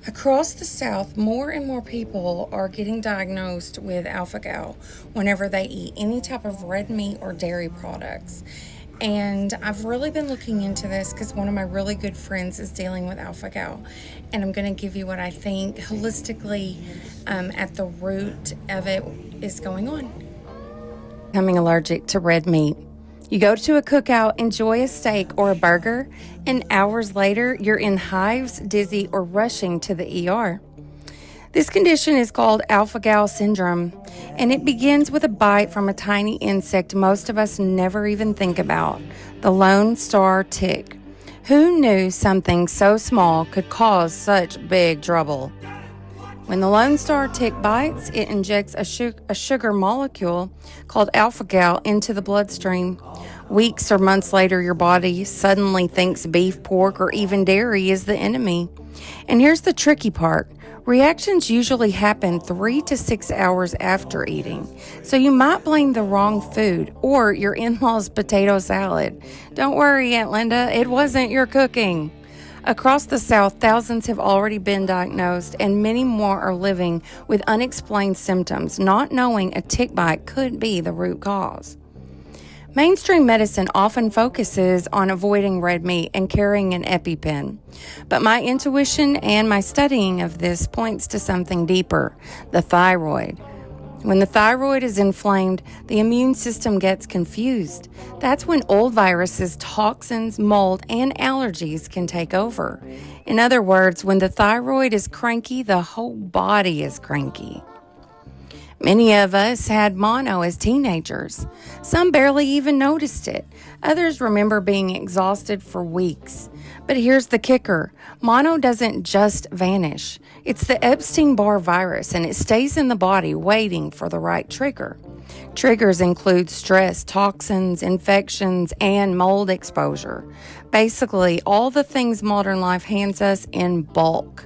Across the South, more and more people are getting diagnosed with alpha gal whenever they eat any type of red meat or dairy products. And I've really been looking into this because one of my really good friends is dealing with alpha gal. And I'm going to give you what I think holistically at the root of it is going on. Becoming allergic to red meat. You go to a cookout, enjoy a steak or a burger, and hours later, you're in hives, dizzy, or rushing to the ER. This condition is called alpha-gal syndrome, and it begins with a bite from a tiny insect most of us never even think about, the Lone Star tick. Who knew something so small could cause such big trouble? When the Lone Star tick bites, it injects a sugar molecule called alpha-gal into the bloodstream. Weeks or months later, your body suddenly thinks beef, pork, or even dairy is the enemy. And here's the tricky part. Reactions usually happen 3 to 6 hours after eating. So you might blame the wrong food or your in-laws' potato salad. Don't worry, Aunt Linda, it wasn't your cooking. Across the South, thousands have already been diagnosed, and many more are living with unexplained symptoms, not knowing a tick bite could be the root cause. Mainstream medicine often focuses on avoiding red meat and carrying an EpiPen, but my intuition and my studying of this points to something deeper, the thyroid. When the thyroid is inflamed, the immune system gets confused. That's when old viruses, toxins, mold, and allergies can take over. In other words, when the thyroid is cranky, the whole body is cranky. Many of us had mono as teenagers. Some barely even noticed it. Others remember being exhausted for weeks. But here's the kicker. Mono doesn't just vanish. It's the Epstein-Barr virus, and it stays in the body waiting for the right trigger. Triggers include stress, toxins, infections, and mold exposure. Basically, all the things modern life hands us in bulk.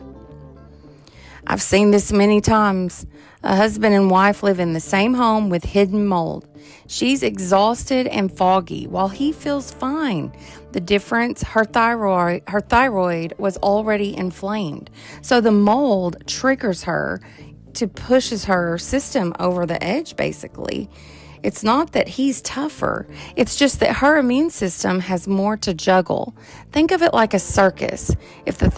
I've seen this many times. A husband and wife live in the same home with hidden mold. She's exhausted and foggy while he feels fine. The difference, her thyroid was already inflamed. So the mold triggers her to pushes her system over the edge, basically. It's not that he's tougher. It's just that her immune system has more to juggle. Think of it like a circus. If the